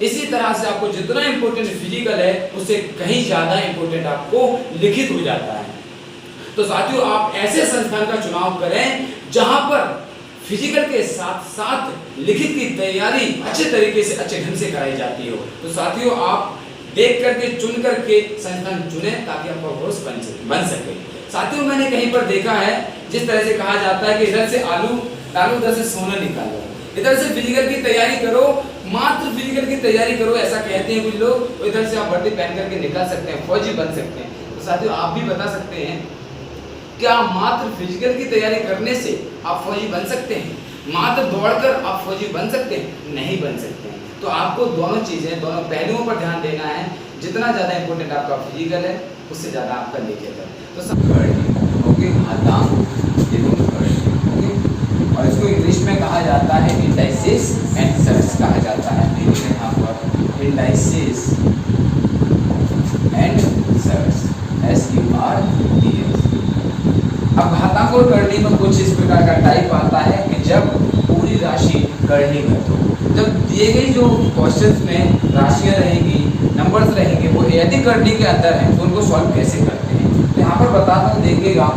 इसी तरह से आपको जितना इंपॉर्टेंट फिजिकल है उससे कहीं ज्यादा इंपॉर्टेंट आपको लिखित हो जाता है। तो साथियों, आप ऐसे संस्थान का चुनाव करें जहां पर फिजिकल के साथ साथ लिखित की तैयारी अच्छे तरीके से, अच्छे ढंग से कराई जाती हो। तो साथियों, आप देख करके चुन करके संस्थान चुने ताकि आपका भरोसा बन सके। साथियों, मैंने कहीं पर देखा है जिस तरह से कहा जाता है कि इधर से आलू डालो, उधर से सोना निकालो, इधर से फिजिकल की तैयारी करो, मात्र फिजिकल की तैयारी करो, ऐसा कहते हैं कुछ लोग। इधर से आप वर्दी पहन करके निकल सकते हैं, फौजी बन सकते हैं। तो साथियों, आप भी बता सकते हैं क्या मात्र फिजिकल की तैयारी करने से आप फौजी बन सकते हैं? मात्र दौड़कर आप फौजी बन सकते हैं? नहीं बन सकते हैं। तो आपको दोनों चीजें, दोनों पहलुओं पर ध्यान देना है। जितना ज्यादा इंपॉर्टेंट आपका फिजिकल है उससे ज्यादा आपका लिखित है। तो सब ओके, और इसको इंग्लिश में कहा जाता है इंडाइसिस एंड सर्च कहा जाता है। देखिए यहाँ पर इंडाइसिस एंड सर्च, SURTS। अब घातांक और करनी में कुछ इस प्रकार का टाइप आता है कि जब पूरी राशि करनी में, तो जब दिए गई जो क्वेश्चंस में राशियां रहेंगी, नंबर्स रहेंगे, वो यदि करनी के अंदर है तो उनको सॉल्व कैसे करते हैं। तो यहाँ पर बताता हूँ, देखिएगा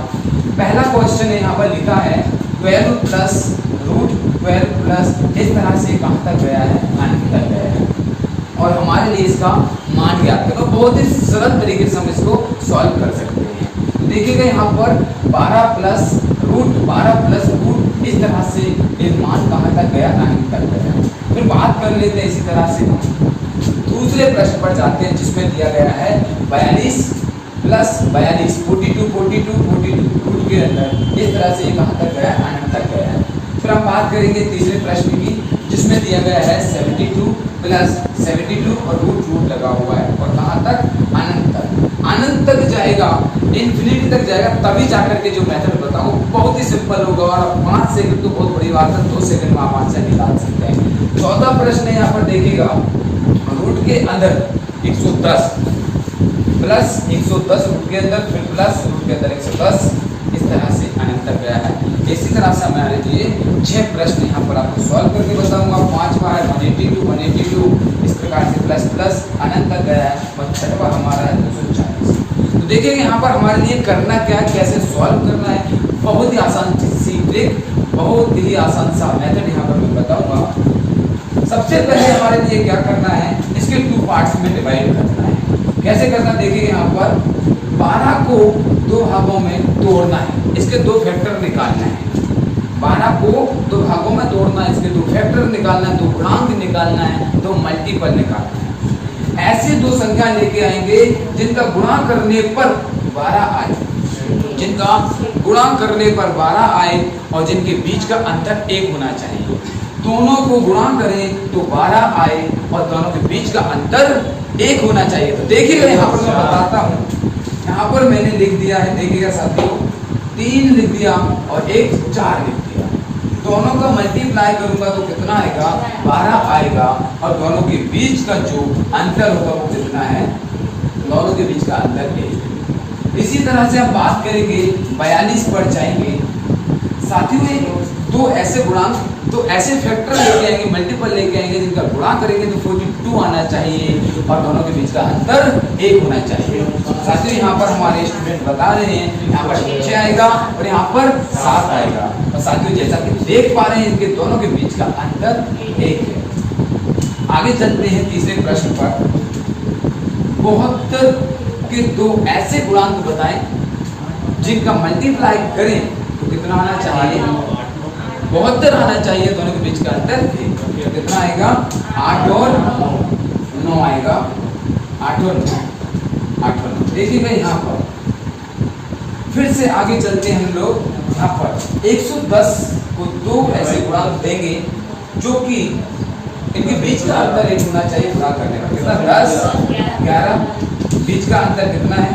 पहला क्वेश्चन है, यहाँ पर लिखा है 12 प्लस रूट 12 प्लस, इस तरह से कहाँ तक गया है, अनंत तक गया है, और हमारे लिए इसका मान ज्ञात करना। बहुत ही सरल तरीके से हम इसको सॉल्व कर सकते हैं। तो देखिएगा यहाँ पर 12 प्लस रूट 12 प्लस रूट, इस तरह से ये मान कहाँ तक गया, अनंत तक गया। फिर बात कर लेते हैं इसी तरह से दूसरे प्रश्न पर जाते हैं जिसमें दिया गया है 42 प्लस 42, 42 रूट के अंदर, इस तरह से ये कहाँ तक गया, अनंत तक गया है। फिर हम बात करेंगे तीसरे प्रश्न की जिसमें दिया गया है 72 प्लस 72 और रूट लगा हुआ है, और कहाँ तक, अनंत तक। अनंत तक जाएगा, इन्फिनिटी तक जाएगा, तभी जाकर के जो मेथड बताऊँ बहुत ही सिंपल होगा। और 5 सेकंड तो बहुत बड़ी बात है, 2 सेकंड में आप आंसर निकाल सकते हैं। चौथा प्रश्न है, यहाँ पर देखिएगा रूट के अंदर 110 प्लस 110 रूट के अंदर, फिर प्लस रूट के अंदर 110, इस तरह से अनंत तक गया है। इसी तरह से हमारे लिए 6 प्रश्न यहाँ पर आपको सॉल्व करके बताऊंगा। 5वां है 182, इस प्रकार से प्लस प्लस अनंत तक गया है, और 6वां हमारा है 240। तो देखिए यहाँ पर हमारे लिए करना क्या है, कैसे सॉल्व करना है। बहुत ही आसान सी ट्रिक, बहुत ही आसान सा मेथड यहाँ पर मैं बताऊंगा। सबसे पहले हमारे लिए क्या करना है, इसके 2 पार्ट्स में डिवाइड करना है। कैसे करना, देखिए यहाँ पर 12 को 2 भागों में तोड़ना है, इसके 2 फैक्टर निकालना है। 12 को 2 भागों में तोड़ना है, इसके 2 फैक्टर निकालना है, 2 गुणांक निकालना है, 2 मल्टीपल निकालना है। ऐसे 2 संख्या लेके आएंगे जिनका गुणा करने पर 12 आए, जिनका गुणा करने पर 12 आए, और जिनके बीच का अंतर 1 होना चाहिए। दोनों को गुणा करें तो 12 आए, और दोनों के बीच का अंतर 1 होना चाहिए। तो देखिएगा यहाँ पर मैं बताता हूँ, यहाँ पर मैंने लिख दिया है, देखिएगा साथियों 3 लिख दिया और 1 4 लिख दिया। दोनों का मल्टीप्लाई करूंगा तो कितना आएगा, 12 आएगा, और दोनों के बीच का जो अंतर होगा वो कितना है, दोनों के बीच का अंतर 1। इसी तरह से हम बात करेंगे 42 पर जाएंगे। साथियों 2 ऐसे गुणांक, 2 ऐसे फैक्टर लेके आएंगे, मल्टीपल लेके आएंगे, जिनका गुणा करेंगे तो 42 आना चाहिए, और दोनों के बीच का अंतर 1 होना चाहिए। साथियों यहाँ पर हमारे स्टूडेंट बता रहे हैं, यहाँ पर 6 आएगा और यहाँ पर 7 आएगा। और साथियों जैसा कि देख पा रहे हैं, इनके दोनों के बीच का अंतर 1 है। आगे चलते हैं तीसरे प्रश्न पर। 72 के 2 ऐसे गुणांक बताएं जिनका मल्टीप्लाई करें तो कितना आना चाहिए, 72 आना चाहिए, दोनों के बीच का अंतर कितना आएगा, 8 और 9 आएगा, 8 और 9। देखिएगा यहाँ पर फिर से आगे चलते हैं हम लोग। यहाँ पर 110 को 2 ऐसे गुणांक देंगे जो कि इनके बीच का अंतर 1 होना चाहिए। गुणा करने का कितना, 10 11, बीच का अंतर कितना है,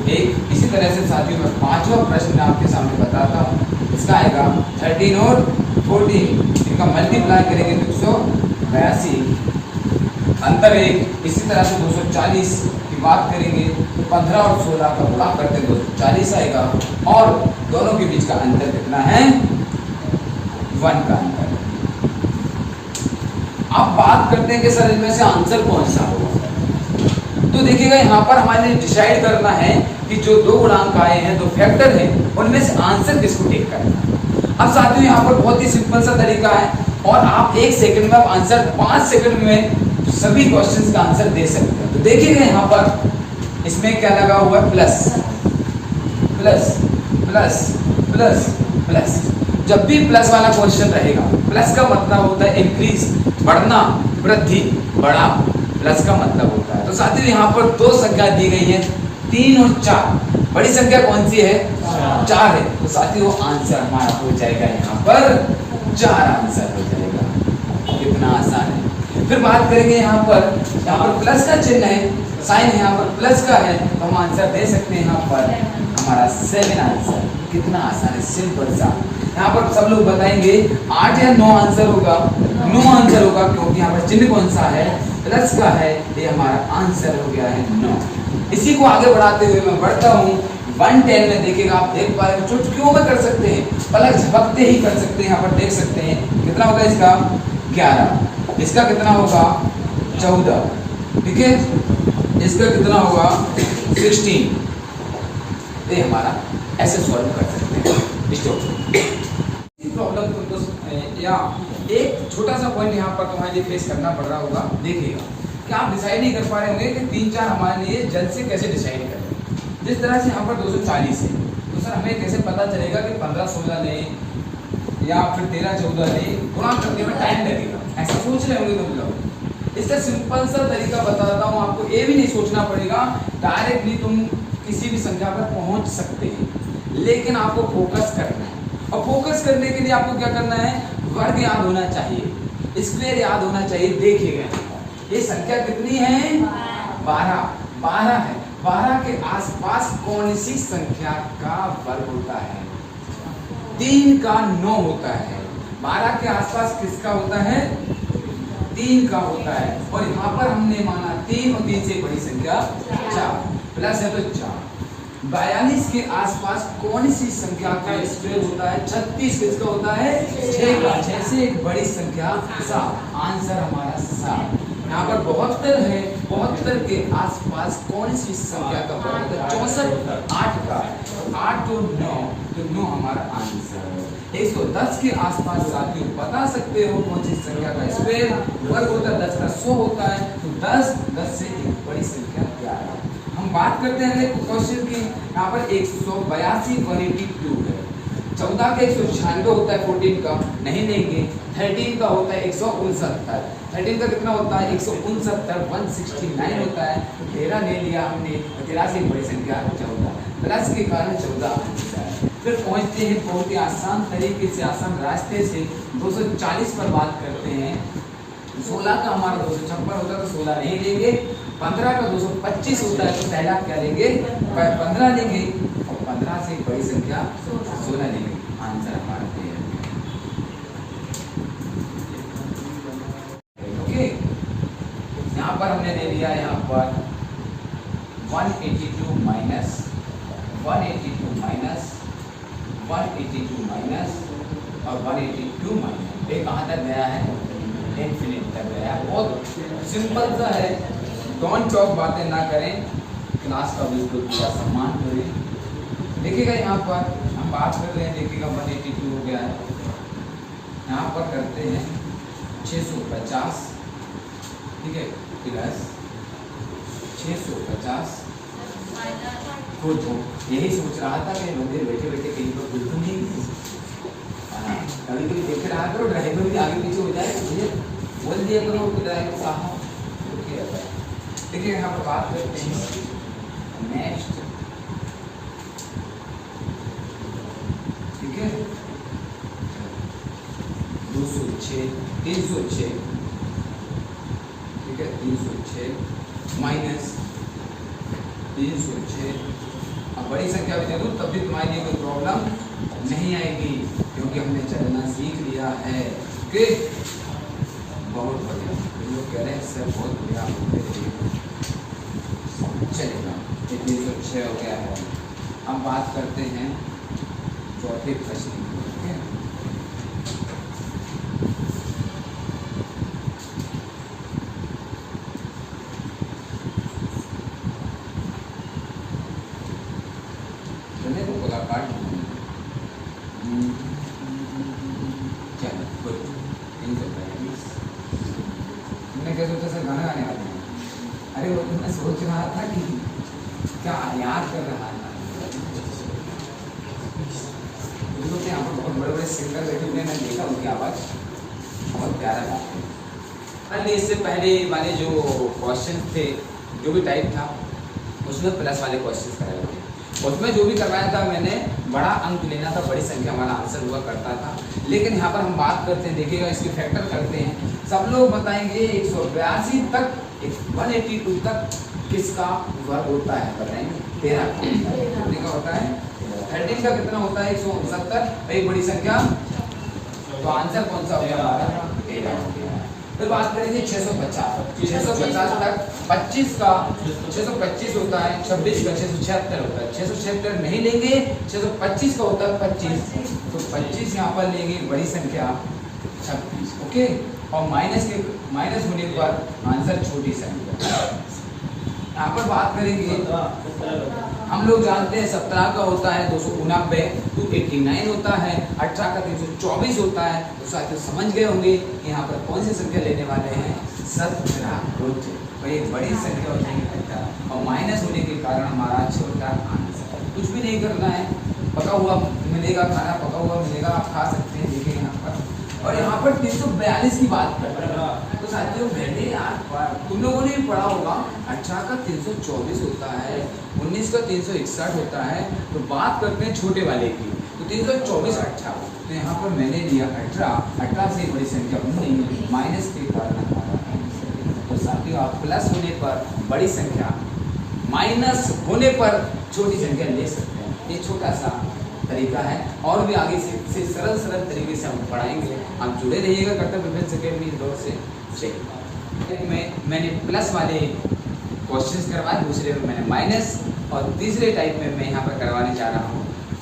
1। इसी तरह से साथियों मैं 5वां प्रश्न आपके सामने बताता हूँ। इसका आएगा 13 और 14, इनका मल्टीप्लाई करेंगे तो 182, अंतर 1। इसी तरह से 240 की बात करेंगे तो 15 और 16 का गुणा करते हैं 240 आएगा, और दोनों के बीच का अंतर कितना है, 1 का अंतर। अब बात करते हैं कि सर इनमें से आंसर कौन सा होगा। तो देखिएगा यहाँ पर हमारे डिसाइड करना है कि जो दो गुणांक आए हैं, दो फैक्टर हैं, उनमें से आंसर किसको टेक करना है। अब साथियों यहाँ पर बहुत ही सिंपल सा तरीका है और आप 1 सेकंड में आंसर 5 सेकंड में सभी क्वेश्चंस का आंसर दे सकते हैं। तो देखिएगा यहाँ पर इसमें क्या लगा हुआ है, plus plus plus plus plus. जब भी प्लस वाला क्वेश्चन रहेगा, प्लस का मतलब होता है इंक्रीज, बढ़ना, वृद्धि, बढ़ा, प्लस का मतलब होता है। तो साथियों यहाँ पर दो संख्या दी गई है, 3 और 4। बड़ी संख्या कौन सी है, 4 है। तो साथियों आंसर हमारा हो जाएगा यहाँ पर 4 आंसर हो जाएगा। कितना आसान है। फिर बात करेंगे यहाँ पर प्लस का चिन्ह है, साइन यहाँ पर प्लस का है, तो हम आंसर दे सकते हैं यहाँ पर हमारा 7 आंसर। कितना आसान है, सिंपल सा। यहाँ पर सब लोग बताएंगे 8 या 9 आंसर होगा, 9 आंसर होगा, क्योंकि यहाँ पर चिन्ह कौन सा है, प्लस का है। ये हमारा आंसर हो गया है 9। इसी को आगे बढ़ाते हुए मैं बढ़ता हूँ 110 में। देखिएगा आप देख पा रहे हैं, चुटकियों में कर सकते हैं, पलक झपकते ही कर सकते हैं। यहाँ पर देख सकते हैं कितना होगा इसका 11, इसका कितना होगा 14, ठीक है, इसका कितना होगा 16। ये हमारा ऐसे सॉल्व कर सकते हैं। प्रॉब्लम तुमको या एक छोटा सा पॉइंट यहाँ पर तुम्हारे लिए फेस करना पड़ रहा होगा। देखिएगा कि आप डिसाइड नहीं कर पा रहे होंगे कि 3-4 हमारे लिए जल्द से कैसे डिसाइड करें। जिस तरह से यहाँ पर 240 है, तो सर हमें कैसे पता चलेगा कि 15-16 लें या फिर 13-14 लें, गुणा करने में टाइम लगेगा, ऐसा सोच रहे होंगे तुम लोग। इसका सिंपल सा तरीका बताता हूँ आपको। ये भी नहीं सोचना पड़ेगा, डायरेक्टली तुम किसी भी संख्या पर पहुँच सकते हैं, लेकिन आपको फोकस करना है। और फोकस करने के लिए आपको क्या करना है, वर्ग याद होना चाहिए, स्क्वायर याद होना चाहिए। देखिएगा ये संख्या कितनी है, 12 है। 12 के आसपास कौन सी संख्या का वर्ग होता है, 3 का 9 होता है। 12 के आसपास किसका होता है, 3 का होता है। और यहाँ पर हमने माना 3 और 3 से बड़ी संख्या 4, प्लस है तो 4। 42 के आसपास कौन सी संख्या का स्क्वायर होता है, 36 किसका होता है, 6 का। 6 से एक बड़ी संख्या 7, आंसर हमारा 7। यहाँ पर 72 है, 72 के आसपास कौन सी संख्या का वर्ग है, 64, 8 का। 8 और 9, तो 9 हमारा आंसर। 110 के आसपास साथियों बता सकते हो कौन सी संख्या का स्क्वायर वर्ग होता है, 10 का 100 होता है। तो 10 से एक बड़ी संख्या 11। हम बात करते हैं अगले क्वेश्चन की। यहाँ पर 182 182 है। 14 का 196 होता है, 14 का नहीं लेंगे। 13 का होता है 169, 13 का कितना होता है 169, 169 होता है। 13 ले लिया हमने, 13 से बड़ी संख्या 14, प्लस के कारण 14 आंसर। फिर पहुंचते हैं बहुत ही आसान तरीके से, आसान रास्ते से 240 पर बात करते हैं। 16 का हमारा 256 होता है, तो 16 नहीं लेंगे। 15 का 225 होता है, तो पहला क्या लेंगे, 15 लेंगे। और 15 से बड़ी संख्या 16 लेंगे, आंसर हमारा क्लियर है। ओके, यहाँ पर हमने ले लिया, यहाँ पर 182 माइनस 182 माइनस 182 माइनस और 182 माइनस, ये कहाँ तक गया है, इनफिनिट तक गया है। बहुत सिंपल सा है, डोंट टॉक, बातें ना करें, क्लास का बिल्कुल पूरा सम्मान करें। देखिएगा यहाँ पर हम बात कर रहे हैं, देखिएगा 182 हो गया है। यहाँ पर करते हैं 650, ठीक है, प्लस 650। खुद हो यही सोच रहा था कि मंदिर बैठे बैठे कहीं पर खुद तो नहीं, कभी कभी देख रहा करो, ड्राइवर भी आगे पीछे हो जाए, मुझे बोल दिया करो ड्राइवर साहब। देखिए यहाँ पर बात करते हैं नेक्स्ट, ठीक है, 206, 306, ठीक है, 306 माइनस 306। अब बड़ी संख्या भी दे दूँ तब भी तुम्हारे लिए कोई प्रॉब्लम नहीं आएगी, क्योंकि हमने चलना सीख लिया है। ओके, बहुत बढ़िया, लोग कह रहे हैं सर बहुत बढ़िया, चलेगा। 306 हो गया है। हम बात करते हैं चौथे प्रश्न की। सोचा सर गाना गाने वाले हैं। अरे वो तो मैं सोच रहा था कि क्या याद कर रहा था। तो यहाँ पर बहुत बड़े बड़े सिंगर बैठे हुए, मैं देखा उनकी आवाज़ बहुत प्यारा गाते हैं। अरे इससे पहले वाले जो क्वेश्चन थे, जो भी टाइप था, उसमें प्लस वाले क्वेश्चन कराए थे। उसमें जो भी करवाया था मैंने, बड़ा अंक लेना था, बड़ी संख्या हमारा आंसर हुआ करता था। लेकिन यहाँ पर हम बात करते हैं, देखिएगा इसके फैक्टर करते हैं। सब लोग बताएंगे 182 तक, 182 तक किसका वर्ग होता है, बताएंगे 13 कितने का होता है, 13 का कितना होता है, 169, एक बड़ी संख्या। तो आंसर कौन सा हो गया हमारा, 13 हो गया। फिर बात करेंगे 650 तक, 25 का 625 होता है, 26 का 676 होता है। 676 नहीं लेंगे, 625 का होता है 25, तो 25 यहाँ पर लेंगे, बड़ी संख्या 26, ओके। और माइनस होने पर आंसर छोटी संख्या। यहाँ पर बात करेंगे, हम लोग जानते हैं 17 का होता है 289, 289 होता है, 18 का 324 होता है। तो साथियों समझ गए होंगे कि यहाँ पर कौन सी संख्या लेने वाले हैं, 17। तो एक बड़ी संख्या हो जाएगी 18, और माइनस होने के कारण हमारा छोटा आंसर। कुछ भी नहीं करना है, पका हुआ मिलेगा खाना, पका हुआ मिलेगा, आप खा सकते हैं। देखिए यहाँ पर, और यहाँ पर 342 की बात कर रहे हैं। तो साथियों मैंने यार तुम लोगों ने भी पढ़ा होगा, 18 का 324 होता है, 19 का 361 होता है। तो बात करते हैं छोटे वाले की, तो 324 18, तो यहाँ पर मैंने लिया 18 से बड़ी संख्या नहीं, माइनस के कारण हमारा। तो साथियों आप प्लस होने पर बड़ी संख्या, माइनस होने पर छोटी संख्या ले सकते हैं। ये छोटा सा तरीका है, और भी आगे से सरल तरीके से हम पढ़ाएंगे। आप जुड़े रहिएगा कर्तव्य डिफेंस अकेडमी इंदौर से। मैंने प्लस वाले क्वेश्चंस करवाए, दूसरे में मैंने माइनस, और तीसरे टाइप में मैं यहाँ पर करवाने जा रहा हूँ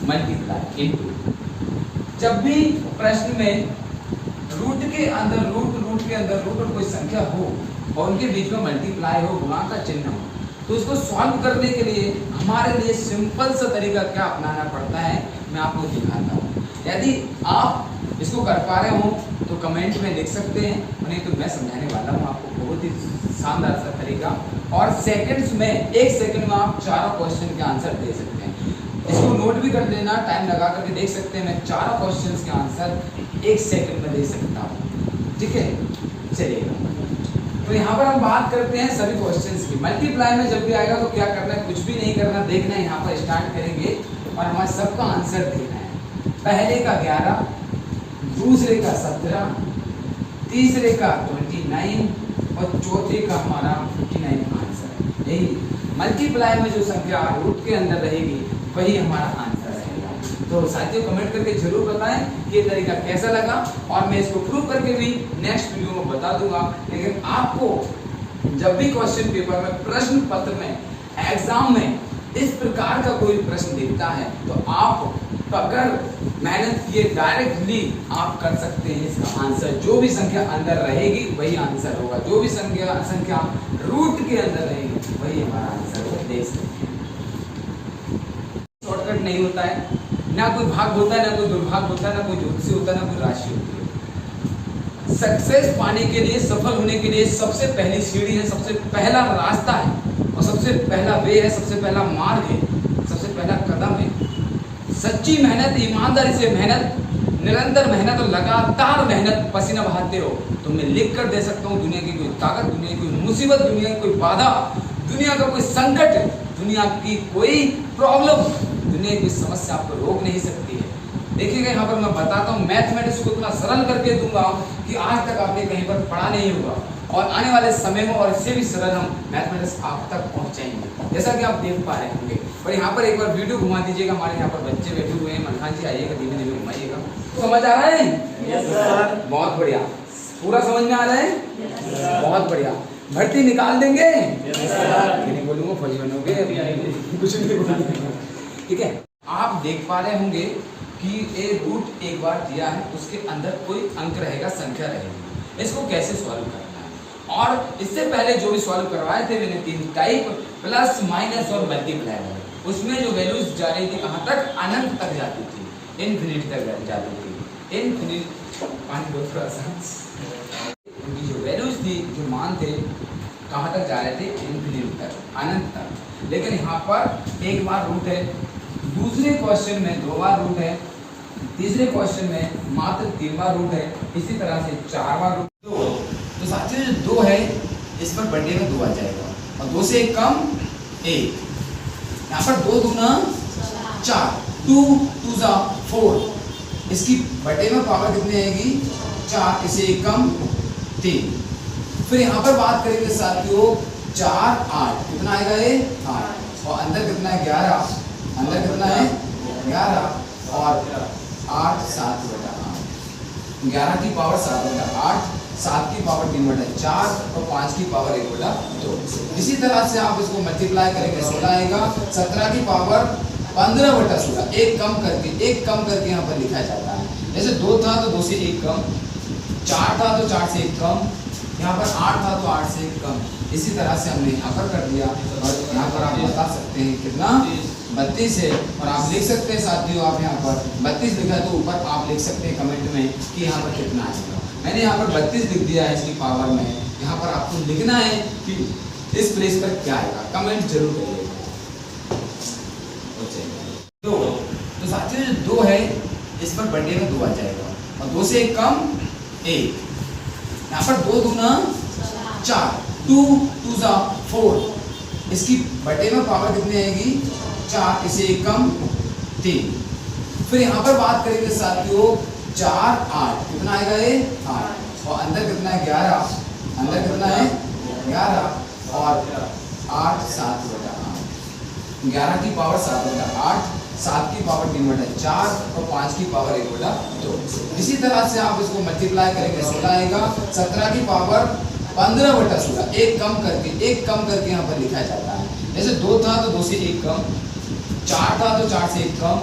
मल्टीप्लाई इनटू। जब भी प्रश्न में रूट के अंदर रूट और कोई संख्या हो और उनके बीच में मल्टीप्लाई हो, गुणा का चिन्ह हो, तो उसको सॉल्व करने के लिए हमारे लिए सिंपल सा तरीका क्या अपनाना पड़ता है, मैं आपको दिखाता हूँ। यदि आप इसको कर पा रहे हो तो कमेंट में लिख सकते हैं, नहीं तो मैं समझाने वाला हूँ आपको बहुत ही शानदार सा तरीका। और सेकंड्स में, 1 सेकंड में आप चारों क्वेश्चन के आंसर दे सकते हैं। इसको नोट भी कर लेना, टाइम लगा करके देख सकते हैं। मैं चारों क्वेश्चन के आंसर 1 सेकंड में दे सकता हूँ, ठीक है। चलिए, तो यहाँ पर हम बात करते हैं सभी क्वेश्चंस की। मल्टीप्लाई में जब भी आएगा तो क्या करना है, कुछ भी नहीं करना, देखना है। यहाँ पर स्टार्ट करेंगे और हमारे सबका आंसर देना है। पहले का 11, दूसरे का 17, तीसरे का 29 और चौथे का हमारा 59 आंसर। यही मल्टीप्लाई में जो संख्या रूट के अंदर रहेगी वही हमारा आंसर रहेगा। तो साथियों कमेंट करके जरूर बताएं कि ये तरीका कैसा लगा, और मैं इसको प्रूव करके भी नेक्स्ट वीडियो में बता दूंगा। लेकिन आपको जब भी क्वेश्चन पेपर में, प्रश्न पत्र में, एग्जाम में इस प्रकार का कोई प्रश्न दिखता है तो आप अगर मेहनत किए डायरेक्टली आप कर सकते हैं इसका आंसर। जो भी संख्या अंदर रहेगी वही आंसर होगा, जो भी संख्या रूट के अंदर रहेगी वही हमारा आंसर होगा। देख सकते हैं शॉर्टकट नहीं होता है, ना कोई भाग होता है, ना कोई दुर्भाग होता है, ना कोई ज्योतिषी होता है, ना कोई राशि होती है। सक्सेस पाने के लिए, सफल होने के लिए सबसे पहली सीढ़ी है, सबसे पहला रास्ता है, और सबसे पहला वे है, सबसे पहला मार्ग है, सबसे पहला कदम है सच्ची मेहनत, ईमानदारी से मेहनत, निरंतर मेहनत और लगातार मेहनत, पसीना बहाते हो। तो मैं लिख कर दे सकता हूँ, दुनिया की कोई ताकत, दुनिया की कोई मुसीबत, दुनिया की कोई बाधा, दुनिया का कोई संकट, दुनिया की कोई प्रॉब्लम, दुनिया की समस्या आपको रोक नहीं सकती है। देखिएगा यहाँ पर मैं बताता हूँ, मैथमेटिक्स को इतना सरल करके दूंगा कि आज तक आपने कहीं पर पढ़ा नहीं होगा, और आने वाले समय में और इससे भी सरल हम मैथमेटिक्स आप तक पहुँचाएंगे, जैसा कि आप देख पा रहे होंगे। और यहाँ पर एक बार वीडियो घुमा दीजिएगा, हमारे यहाँ पर बच्चे बैठे हुए हैं। मनखान जी आइएगा, धीमे धीमे घुमाइएगा। समझ आ रहा है? Yes sir. बहुत बढ़िया, पूरा समझ में आ रहा है? यस। बहुत बढ़िया। भर्ती निकाल देंगे? Yes sir. नहीं बोलूँगा फौजी बनोगे, कुछ नहीं बोलूँगा, ठीक है। आप देख पा रहे होंगे कि ए रूट एक बार दिया है, उसके अंदर कोई अंक रहेगा, संख्या रहेगी। इसको कैसे सॉल्व करना है, और इससे पहले जो भी सॉल्व करवाए थे मैंने 3 टाइप, प्लस, माइनस और मल्टीप्लाई, उसमें जो वैल्यूज जा रही थी कहाँ तक, अनंत तक जाती थी, इनफिनिटी तक जाती थी। इनफिनिटी, उनकी जो वैल्यूज थी, जो मान इंसान थे कहाँ तक जा रहे थे, इन्फिनिटी तक, अनंत तक। लेकिन यहाँ पर एक बार रूट है, दूसरे क्वेश्चन में 2 बार रूट है, तीसरे क्वेश्चन में मात्र 3 बार रूट है, इसी तरह से 4 बार रूट। तो साथियों जो 2 है इस पर बर्थडे में 2 आ जाएगा और 2 से 1 कम 1, यहाँ पर 2 दूना 4, 2 2 जा 4, इसकी बर्थडे में पावर कितनी आएगी 4, इसे 1 कम 3। फिर यहाँ पर बात करेंगे साथियों 4 8, कितना आएगा ये 8, और अंदर कितना है 11, अंदर कितना है 11 और 8 7 बटा 8, 11 की पावर 7 बटा 8, 7 की पावर 3 बटा 4 और 5 की पावर 1 बटा 2। इसी तरह से आप इसको मल्टीप्लाई करेंगे 16 आएगा, 17 की पावर 15 बटा 16, एक कम करके यहाँ पर लिखा जाता है। जैसे 2 था तो 2 से 1 कम, 4 था तो 4 से 1 कम, यहाँ पर 8 था तो 8 से 1 कम। इसी तरह से हमने यहाँ पर कर दिया और यहाँ पर आप बता सकते हैं कितना 32 है, और आप लिख सकते हैं साथियों, आप यहाँ पर 32 लिखा है तो ऊपर आप लिख सकते हैं कमेंट में कि यहाँ पर कितना आएगा। मैंने यहाँ पर 32 लिख दिया है इसकी पावर में, यहाँ पर आपको लिखना है कि इस प्लेस पर क्या आएगा, कमेंट जरूर करिएगा। तो साथियों जो 2 है इस पर बर्थडे में 2 आ जाएगा और 2 से 1 कम 1, यहाँ पर 2 दूना 4, 2 2 जा 4, इसकी बर्थडे में पावर कितनी आएगी 4, इसे 1 कम 3। फिर यहाँ पर बात करेंगे साथियों 4 8, कितना आएगा ये 8, और अंदर कितना है 11, अंदर कितना है 11 और 8 7 बटा 8, 11 की पावर 7 बटा 8, 7 की पावर 3 बटा 4 और 5 की पावर 1 बटा 2। इसी तरह से आप इसको मल्टीप्लाई करेंगे 16 आएगा, 17 की पावर 15 बटा 16, एक कम करके यहाँ पर लिखा जाता है। जैसे 2 था तो 2 से 1 कम, 4 था तो 4 से 1 कम,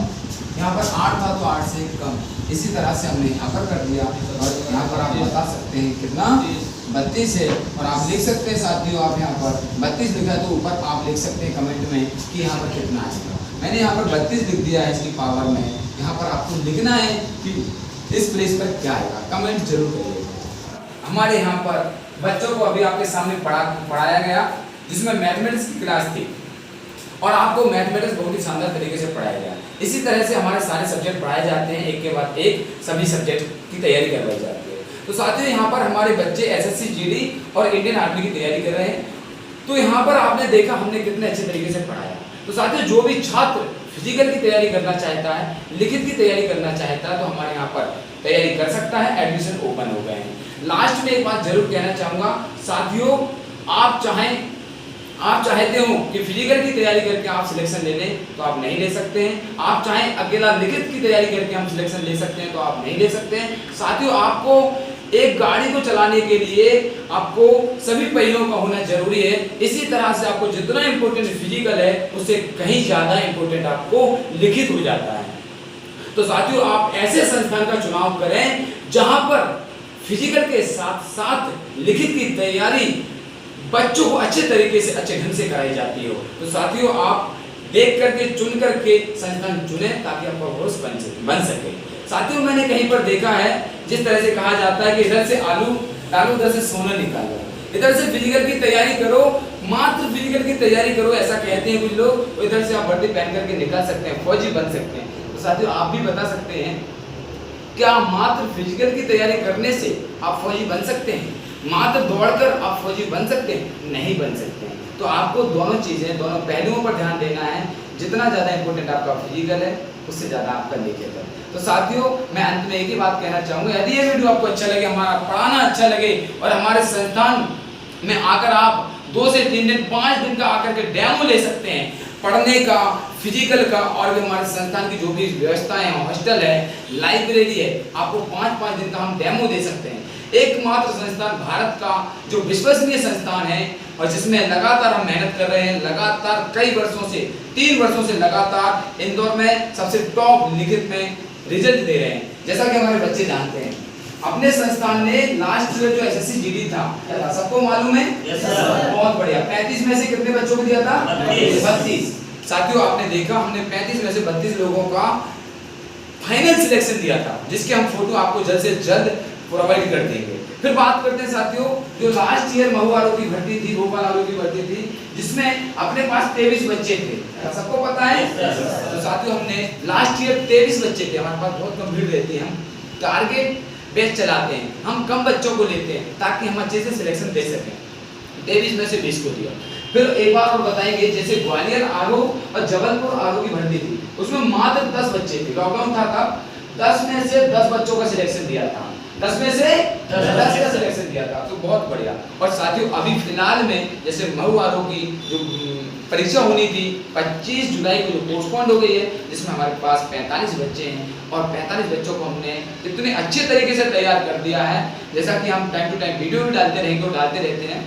यहाँ पर 8 था तो 8 से 1 कम। इसी तरह से हमने यहाँ पर कर दिया और यहाँ पर आप बता सकते हैं कितना 32 है, और आप लिख सकते हैं साथियों, आप यहाँ पर 32 लिखा है तो ऊपर आप लिख सकते हैं कमेंट में कि यहाँ पर कितना आएगा। मैंने यहाँ पर 32 लिख दिया है इसकी पावर में, यहाँ पर आपको लिखना है कि इस प्लेस पर क्या आएगा, कमेंट जरूर करिएगा। हमारे यहाँ पर बच्चों को अभी आपके सामने पढ़ाया गया जिसमें मैथमेटिक्स की क्लास थी और आपको मैथमेटिक्स बहुत ही शानदार तरीके से पढ़ाया गया। इसी तरह से हमारे सारे सब्जेक्ट पढ़ाए जाते हैं, एक के बाद एक सभी सब्जेक्ट की तैयारी करवाई जाती है। तो साथियों यहाँ पर हमारे बच्चे एसएससी जीडी और इंडियन आर्मी की तैयारी कर रहे हैं। तो यहाँ पर आपने देखा हमने कितने अच्छे तरीके से पढ़ाया। तो साथियों जो भी छात्र फिजिकल की तैयारी करना चाहता है, लिखित की तैयारी करना चाहता है, तो हमारे यहाँ पर तैयारी कर सकता है, एडमिशन ओपन हो गए हैं। लास्ट में एक बात जरूर कहना चाहूँगा साथियों, आप चाहते हो कि फिजिकल की तैयारी करके आप सिलेक्शन ले लें तो आप नहीं ले सकते हैं। आप चाहें अकेला लिखित की तैयारी करके हम सिलेक्शन ले सकते हैं तो आप नहीं ले सकते हैं। साथियों आपको एक गाड़ी को चलाने के लिए आपको सभी पहियों का होना जरूरी है। इसी तरह से आपको जितना इम्पोर्टेंट फिजिकल है उससे कहीं ज्यादा इम्पोर्टेंट आपको लिखित हो जाता है। तो साथियों आप ऐसे संस्थान का चुनाव करें जहां पर फिजिकल के साथ साथ लिखित की तैयारी बच्चों को अच्छे तरीके से अच्छे ढंग से कराई जाती हो। तो साथियों आप देख करके चुन करके संस्थान चुने ताकि आपका भरोसा बन सके। साथियों मैंने कहीं पर देखा है जिस तरह से कहा जाता है कि इधर से आलू डालो उधर से सोना निकालो, इधर से फिजिकल की तैयारी करो, मात्र फिजिकल की तैयारी करो, ऐसा कहते हैं कुछ लोग। तो इधर से आप वर्दी पहन करके निकल सकते हैं, फौजी बन सकते हैं। तो साथियों आप भी बता सकते हैं क्या मात्र फिजिकल की तैयारी करने से आप फौजी बन सकते हैं? मात्र दौड़कर आप फौजी बन सकते हैं? नहीं बन सकते हैं। तो आपको दोनों चीजें, दोनों पहलुओं पर ध्यान देना है। जितना ज्यादा इंपॉर्टेंट आपका फिजिकल है उससे ज्यादा आपका लिखित है। तो साथियों मैं अंत में एक ही बात कहना चाहूंगा, यदि ये वीडियो आपको अच्छा लगे, हमारा पढ़ाना अच्छा लगे और हमारे संस्थान में आकर आप 2 से 3 दिन 5 दिन का आकर के डेमो ले सकते हैं पढ़ने का, फिजिकल का, और भी हमारे संस्थान की जो भी व्यवस्थाएं हैं, हॉस्टल है, लाइब्रेरी है, आपको 5-5 दिन का हम डेमो दे सकते हैं। एकमात्र संस्थान भारत का जो विश्वसनीय संस्थान है और जिसमें लगातार हम मेहनत कर रहे हैं, लगातार कई वर्षों से 3 वर्षों से लगातार इंदौर में सबसे टॉप लिखित में रिजल्ट दे रहे हैं। जैसा कि हमारे बच्चे जानते हैं अपने संस्थान ने लास्ट ईयर जो एसएससी जीडी था सबको मालूम है? yes, बहुत बढ़िया। 35 में से कितने बच्चों को दिया था? 32। साथियों आपने देखा हमने 35 में से 32 लोगों का फाइनल सिलेक्शन दिया था, जिसके हम फोटो आपको जल्द से जल्द प्रोवाइड कर देंगे। फिर बात करते हैं साथियों, जो लास्ट ईयर महू आरओ की भर्ती थी, भोपाल आरओ की भर्ती थी, जिसमें अपने पास 23 बच्चे थे, सबको पता है। तो साथियों हमने लास्ट ईयर 23 बच्चे थे, हमारे पास बहुत कम भीड़ रहती है, हम टारगेट बेस चलाते हैं, हम कम बच्चों को लेते हैं ताकि हम अच्छे से सिलेक्शन दे सकें। 23 में से 20 को दिया। फिर एक बार और बताएंगे, जैसे ग्वालियर आरओ और जबलपुर आरओ की भर्ती थी, उसमें मात्र 10 बच्चे थे, लॉकडाउन था तब, 10 में से 10 बच्चों का सिलेक्शन दिया था, 10 में से 10 का सिलेक्शन दिया था, तो बहुत बढ़िया। और साथियों अभी फिलहाल में जैसे महू आरओ की जो परीक्षा होनी थी 25 जुलाई को, जो पोस्टपोन्ड हो गई है, जिसमें हमारे पास 45 बच्चे हैं, और 45 बच्चों को हमने इतने अच्छे तरीके से तैयार कर दिया है, जैसा कि हम टाइम टू टाइम वीडियो भी डालते रहेंगे और डालते रहते हैं।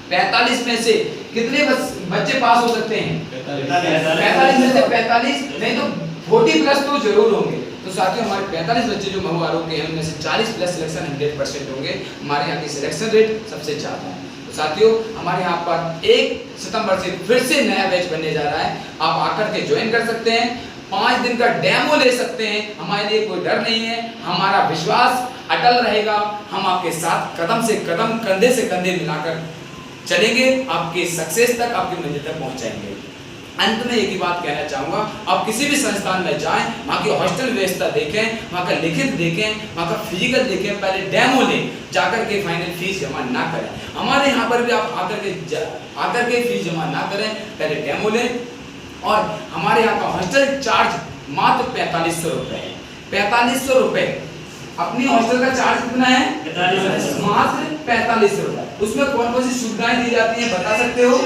45 में से कितने बच्चे पास हो सकते हैं? 45 में से 45 नहीं तो 40 प्लस तो जरूर होंगे। तो साथियों हमारे 45 बच्चे जो महू आरओ के हैं, उनमें से 40 प्लस सिलेक्शन 100% होंगे। हमारे यहाँ की सिलेक्शन रेट सबसे ज़्यादा है। तो साथियों हमारे यहाँ पर 1 सितंबर से फिर से नया बैच बनने जा रहा है, आप आकर के ज्वाइन कर सकते हैं, 5 दिन का डेमो ले सकते हैं, हमारे लिए कोई डर नहीं है, हमारा विश्वास अटल रहेगा, हम आपके साथ कदम से कदम, कंधे से कंधे मिलाकर चलेंगे, आपके सक्सेस तक, आपकी मंजिल तक पहुंचाएंगे। अंत में एक ही बात कहना चाहूँगा, आप किसी भी संस्थान में जाएं, वहाँ की हॉस्टल व्यवस्था देखें, वहाँ का लिखित देखें, वहाँ का फिजिकल देखें, पहले डेमो लें, जाकर के फाइनल फीस जमा ना करें। हमारे यहाँ पर भी आप आकर के फीस जमा ना करें, पहले डेमो लें। और हमारे यहाँ का हॉस्टल चार्ज मात्र 4500 रुपये है, 4500 रुपये। अपनी हॉस्टल का चार्ज कितना है? मात्र 4500 रुपये। उसमें कौन कौन सी सुविधाएं दी जाती हैं बता सकते हो?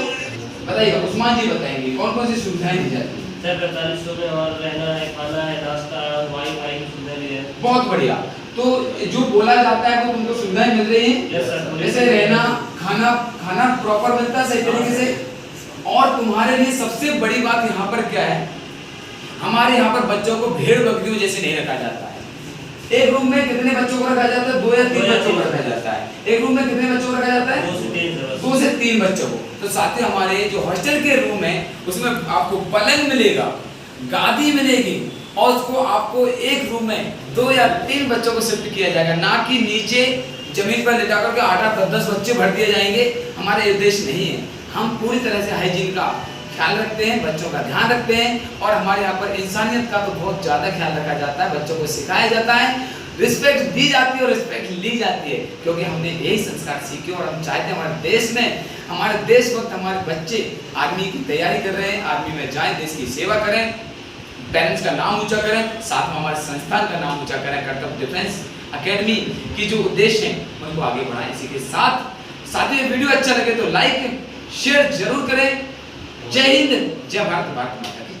बताइए, उस्मान जी बताएंगे कौन कौन सी सुविधाएं दी जाती हैं। सर 4500 में और रहना है, खाना है, नाश्ता है, वाईफाई की सुविधा भी है। बहुत बढ़िया। तो जो बोला जाता है वो तुमको सुविधाएं मिल रही हैं, जैसे रहना, खाना प्रॉपर मिलता है सही तरीके से। और तुम्हारे लिए सबसे बड़ी बात यहाँ पर क्या है, हमारे यहाँ पर बच्चों को भेड़ बकरियों जैसे नहीं रखा जाता है। एक रूम में कितने बच्चों को रखा जाता है? 2 या 3 बच्चों को रखा जाता है। एक रूम में कितने बच्चों को रखा जाता है? 2 से 3 बच्चों को। तो साथ ही हमारे जो हॉस्टल के रूम है, उसमें आपको पलंग मिलेगा, गादी मिलेगी, और उसको आपको एक रूम में 2 या 3 बच्चों को शिफ्ट किया जाएगा, ना कि नीचे जमीन पर लेटा करके 8-10 बच्चे भर दिए जाएंगे। हमारा ये उद्देश्य नहीं है। हम पूरी तरह से हाइजीन का ख्याल रखते हैं, बच्चों का ध्यान रखते हैं, और हमारे यहाँ पर इंसानियत का तो बहुत ज़्यादा ख्याल रखा जाता है। बच्चों को सिखाया जाता है, रिस्पेक्ट दी जाती है और रिस्पेक्ट ली जाती है, क्योंकि हमने यही संस्कार सीखे। और हम चाहते हैं हमारे देश वक्त हमारे बच्चे आर्मी की तैयारी कर रहे हैं, आर्मी में जाएं, देश की सेवा करें, पेरेंट्स का नाम ऊंचा करें, साथ में हमारे संस्थान का नाम ऊंचा करें, कर्तव्य डिफेंस अकेडमी की जो उद्देश्य है उनको आगे बढ़ाएं। इसी के साथ ही वीडियो अच्छा लगे तो लाइक शेयर जरूर करें। जय हिंद, जय भारत, भारत माता की।